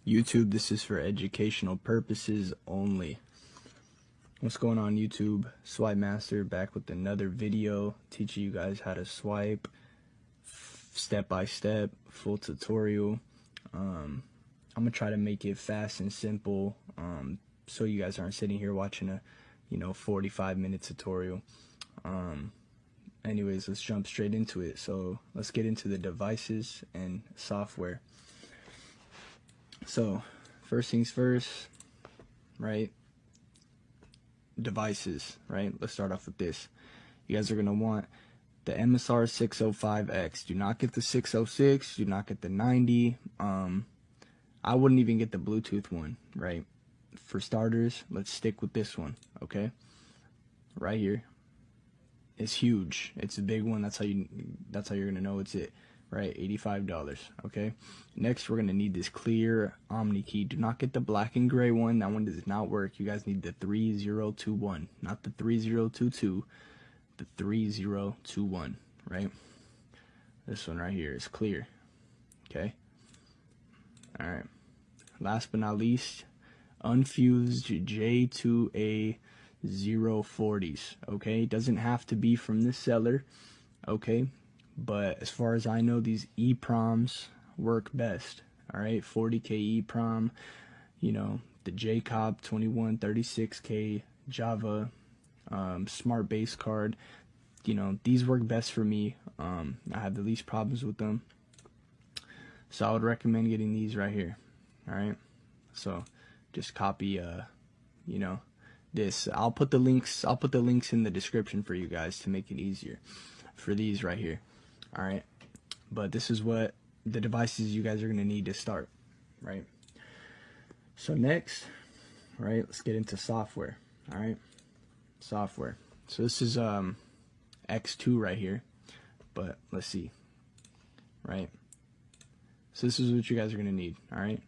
YouTube, this is for educational purposes only. What's going on, YouTube? Swipe Master back with another video teaching you guys how to swipe step by step, full tutorial. I'm gonna try to make it fast and simple, so you guys aren't sitting here watching a 45-minute tutorial. Anyways, let's jump straight into it. So let's get into the devices and software. So first things first, right? Devices, right? Let's start off with this. You guys are gonna want the MSR 605X. Do not get the 606. Do not get the 90. I wouldn't even get the Bluetooth one, right? For starters, let's stick with this one, okay? Right here. It's huge. It's a big one. That's how you're gonna know it's it, right? $85, okay? Next, we're gonna need this clear Omni key. Do not get the black and gray one. That one does not work. You guys need the 3021, not the 3022, the 3021, right? This one right here is clear, okay? All right. Last but not least, unfused J2A 040s, okay? It doesn't have to be from the seller, okay? But as far as I know, these EPROMs work best, all right? 40K EPROM, the Jcop 2136K Java smart base card, these work best for me. I have the least problems with them, so I would recommend getting these right here. All right, so just copy this. I'll put the links in the description for you guys to make it easier for these right here. All right, but this is what the devices you guys are going to need to start, right? So next, right, let's get into software. All right, software. So this is X2 right here, but let's see, right? So this is what you guys are going to need. All right,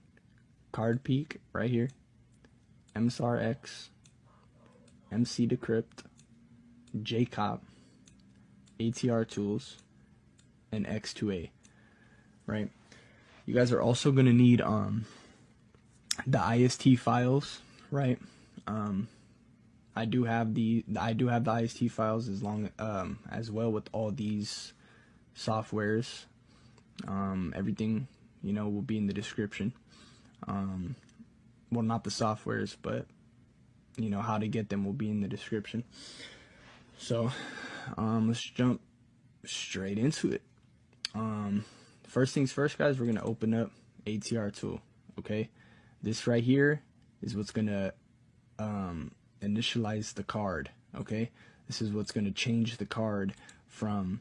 card peak right here, MSRX, MC decrypt, Jcop, ATR tools, and X2A, right? You guys are also going to need the IST files, right? I do have the IST files as well with all these softwares. Everything will be in the description. Well, not the softwares, but how to get them will be in the description. So let's jump straight into it. First things first, guys, we're gonna open up ATR tool. Okay, this right here is what's gonna initialize the card. Okay, this is what's gonna change the card from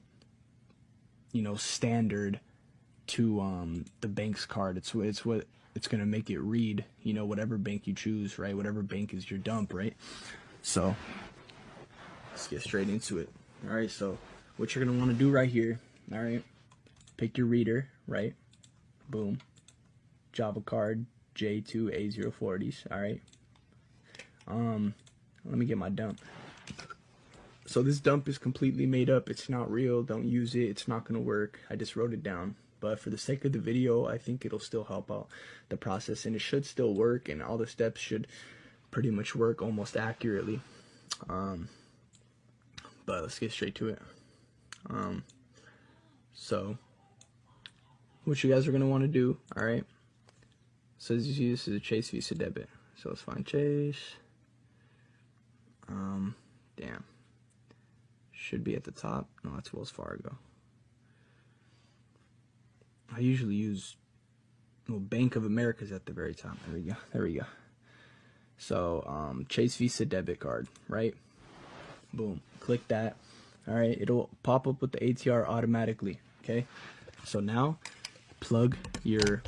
standard to the bank's card. It's what it's gonna make it read, whatever bank you choose, right? Whatever bank is your dump, right? So let's get straight into it. All right, so what you're gonna want to do right here, all right, pick your reader, right? Boom, Java card J2A040s. All right, let me get my dump. So this dump is completely made up. It's not real. Don't use it. It's not gonna work. I just wrote it down. But for the sake of the video, I think it'll still help out the process, and it should still work, and all the steps should pretty much work almost accurately. But let's get straight to it. So what you guys are going to want to do, all right? So as you see, this is a Chase Visa Debit. So let's find Chase. Damn. Should be at the top. No, that's Wells Fargo. I usually use, Bank of America's at the very top. There we go. So Chase Visa debit card, right? Boom, click that. All right, it'll pop up with the ATR automatically. Okay, so now plug your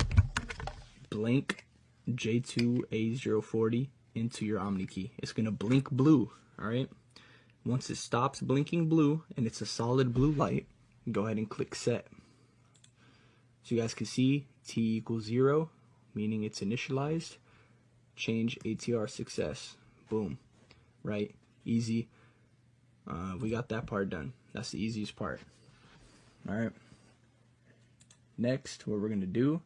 blank J2A040 into your Omni key. It's gonna blink blue. All right, once it stops blinking blue and it's a solid blue light, go ahead and click set. So you guys can see T equals 0, meaning it's initialized. Change ATR success. Boom. Right? Easy. We got that part done. That's the easiest part. Alright. Next, what we're going to do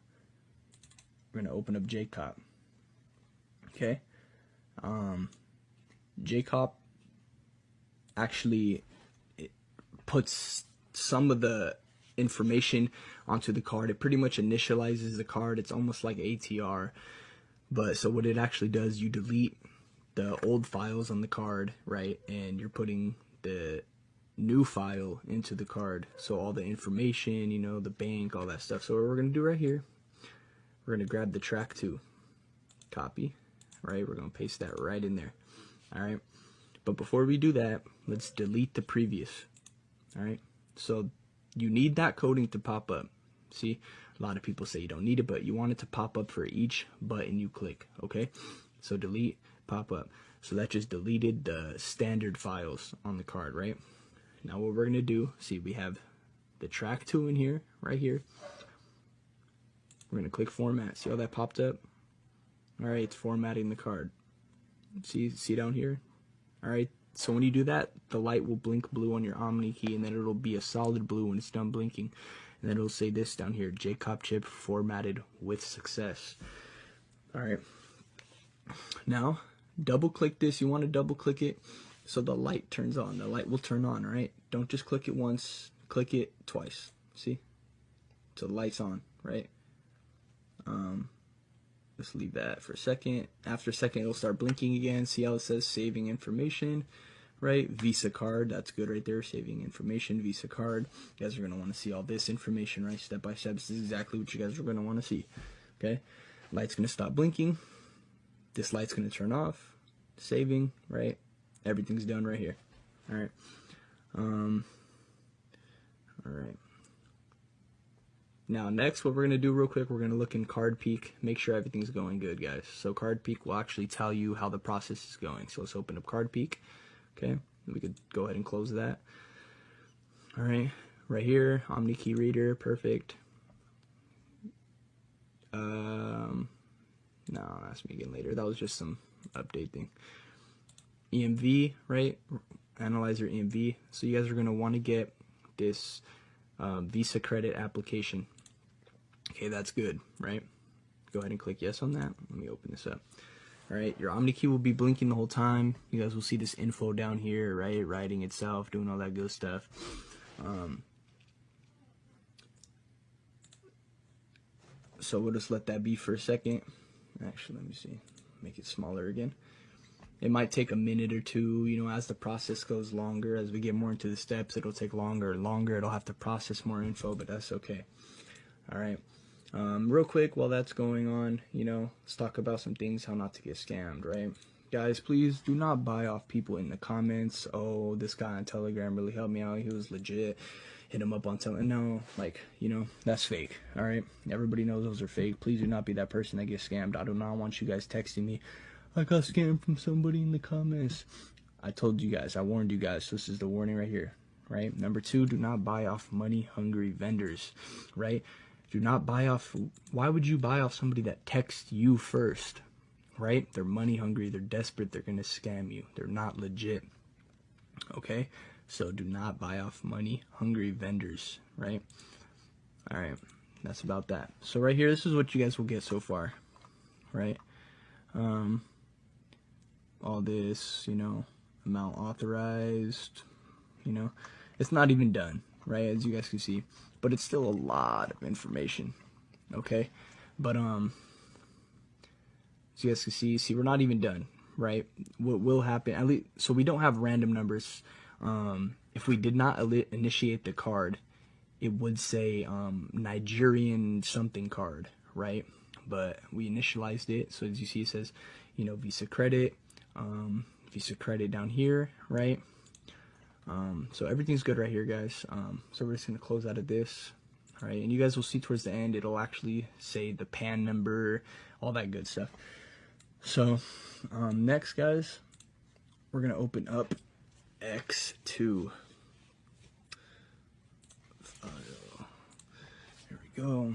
we're gonna open up Jcop. Okay. Jcop actually puts some of the information onto the card. It pretty much initializes the card. It's almost like ATR. But so what it actually does, you delete the old files on the card, right? And you're putting the new file into the card. So all the information, you know, the bank, all that stuff. So what we're going to do right here, we're going to grab the track 2, copy, right? We're going to paste that right in there. All right. But before we do that, let's delete the previous. All right. So you need that coding to pop up. See, a lot of people say you don't need it, but you want it to pop up for each button you click. Okay. So delete, pop up. So that just deleted the standard files on the card, right? Now what we're going to do, see, we have the track 2 in here, right here. We're going to click format. See how that popped up? All right, it's formatting the card. See down here? All right, so when you do that, the light will blink blue on your Omni key, and then it'll be a solid blue when it's done blinking. And then it'll say this down here, Jcop chip formatted with success. All right. Now, double click this. You want to double click it so the light turns on. The light will turn on, all right? Don't just click it once, click it twice. See? So the light's on, right? Let's leave that for a second. After a second, it'll start blinking again. See how it says saving information, right? Visa card, that's good right there. Saving information, Visa card. You guys are going to want to see all this information, right? Step by step. This is exactly what you guys are going to want to see, okay? Light's going to stop blinking. This light's going to turn off. Saving, right? Everything's done right here. All right. All right. Now next, what we're going to do real quick, we're going to look in Card Peek, make sure everything's going good, guys. So Card Peek will actually tell you how the process is going. So let's open up Card Peek. Okay, we could go ahead and close that. All right, right here, Omni key reader, perfect. No, ask me again later. That was just some update thing. EMV, right? Analyzer EMV. So you guys are going to want to get this Visa credit application. Okay, that's good, right? Go ahead and click yes on that. Let me open this up. All right, your Omni key will be blinking the whole time. You guys will see this info down here, right? Writing itself, doing all that good stuff. So we'll just let that be for a second. Actually, let me see. Make it smaller again. It might take a minute or two, you know, as the process goes longer, as we get more into the steps, it'll take longer and longer. It'll have to process more info, but that's okay. All right. Real quick, while that's going on, you know, let's talk about some things, how not to get scammed, right? Guys, please do not buy off people in the comments. Oh, this guy on Telegram really helped me out. He was legit. Hit him up on Telegram. No, like, you know, that's fake, all right? Everybody knows those are fake. Please do not be that person that gets scammed. I do not want you guys texting me, I got scammed from somebody in the comments. I told you guys, I warned you guys. So this is the warning right here, right? Number 2, do not buy off money-hungry vendors, right? Do not buy off. Why would you buy off somebody that texts you first, right? They're money-hungry. They're desperate. They're going to scam you. They're not legit, okay? So do not buy off money-hungry vendors, right? All right, that's about that. So right here, this is what you guys will get so far, right? All this, you know, amount authorized, you know, it's not even done, right, as you guys can see, but it's still a lot of information, okay? But as you guys can see we're not even done, right? What will happen, at least, so we don't have random numbers. If we did not initiate the card, it would say Nigerian something card, right? But we initialized it, so as you see, it says, you know, Visa credit, down here, right? So everything's good right here, guys. So we're just gonna close out of this, all right? And you guys will see towards the end, it'll actually say the PAN number, all that good stuff. So next, guys, we're gonna open up X2. Here we go.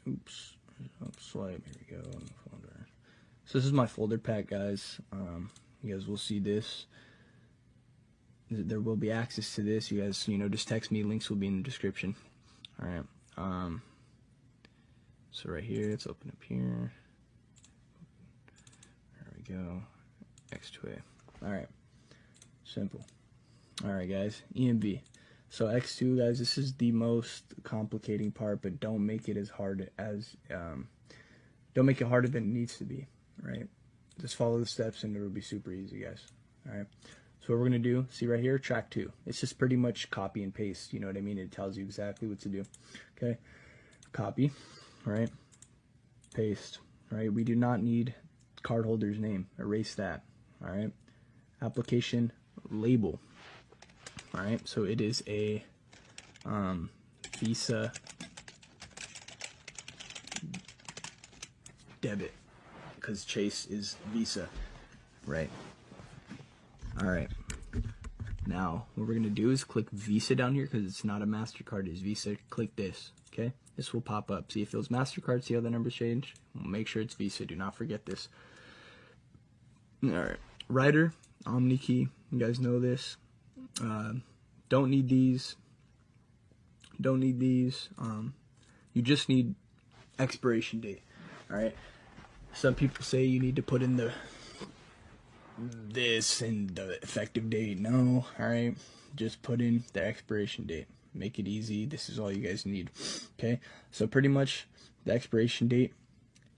Oops. Swipe. Here we go. Folder. So this is my folder pack, guys. You guys will see this. There will be access to this. You guys, you know, just text me. Links will be in the description. All right. So right here, let's open up here. There we go. X2A. All right. Simple. All right, guys. EMV. So X2, guys, this is the most complicating part, but don't make it as hard as, don't make it harder than it needs to be, right? Just follow the steps and it'll be super easy, guys. All right. So what we're going to do, see right here, track 2. It's just pretty much copy and paste. You know what I mean? It tells you exactly what to do. Okay. Copy, right? Paste, right? We do not need cardholder's name. Erase that. All right. Application label. All right. So it is a Visa Debit, because Chase is Visa, right? All right. Now what we're gonna do is click Visa down here, because it's not a MasterCard, it's Visa. Click this. Okay. This will pop up. See if it was MasterCard. See how the numbers change? We'll make sure it's Visa. Do not forget this. All right. Writer, Omni key. You guys know this. Don't need these. Don't need these. You just need expiration date. All right. Some people say you need to put in this and the effective date. No. All right. Just put in the expiration date. Make it easy. This is all you guys need. Okay. So pretty much the expiration date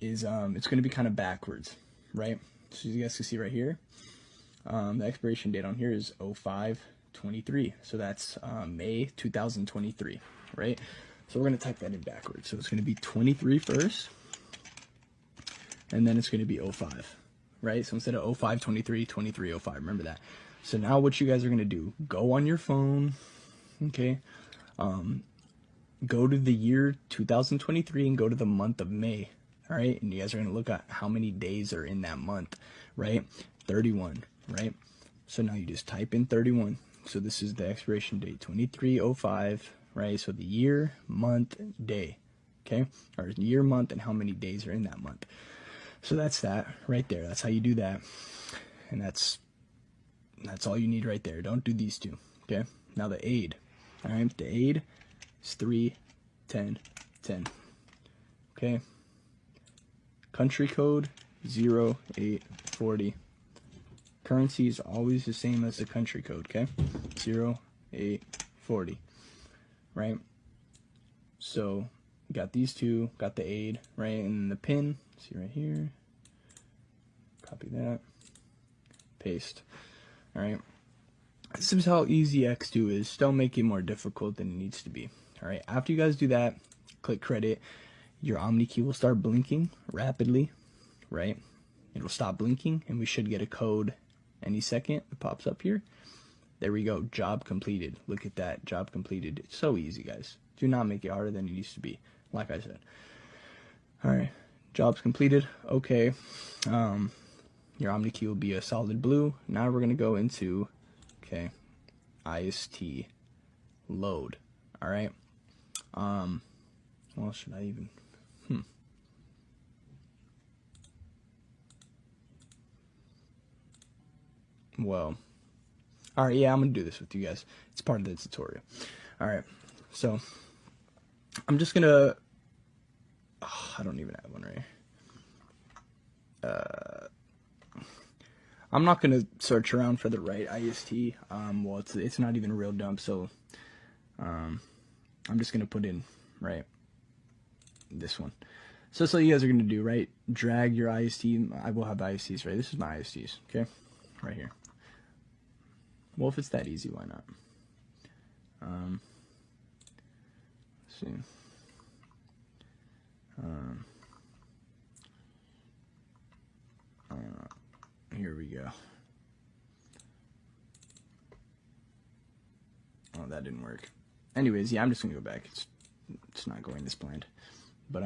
is it's going to be kind of backwards, right? So you guys can see right here, the expiration date on here is 05/23. So that's May 2023, right? So we're going to type that in backwards. So it's going to be 23 first, and then it's going to be 05, right? So instead of 05/23, 23/05. Remember that. So now what you guys are going to do, go on your phone, okay? Go to the year 2023 and go to the month of May. All right. And you guys are going to look at how many days are in that month, right? 31, right? So now you just type in 31. So this is the expiration date, 23/05, right? So the year, month, day, okay? Or year, month, and how many days are in that month. So that's that right there. That's how you do that. And that's all you need right there. Don't do these two, okay? Now the aid. All right, the aid is 31010. Okay. Country code 0840. Currency is always the same as the country code. Okay, 0840. Right. So got these two. Got the aid. Right, and the pin. See right here. Copy that. Paste. All right. This is how easy X2 is. Don't make it more difficult than it needs to be. All right. After you guys do that, click credit. Your Omni key will start blinking rapidly, right? It'll stop blinking, and we should get a code any second. It pops up here. There we go. Job completed. Look at that. Job completed. It's so easy, guys. Do not make it harder than it used to be, like I said. All right. Job's completed. Okay. Your Omni key will be a solid blue. Now we're going to go into... Okay, IST load. All right. Well, should I even? Well, all right. Yeah, I'm gonna do this with you guys. It's part of the tutorial. All right. So I'm just gonna. Oh, I don't even have one right here. I'm not gonna search around for the right IST. Well, it's not even a real dump, so I'm just gonna put in right this one. So that's all you guys are gonna do, right? Drag your IST. I will have ISTs, right? This is my ISTs, okay? Right here. Well, if it's that easy, why not? Let's see. Here we go. Oh, that didn't work. Anyways, yeah, I'm just gonna go back. It's not going as planned. But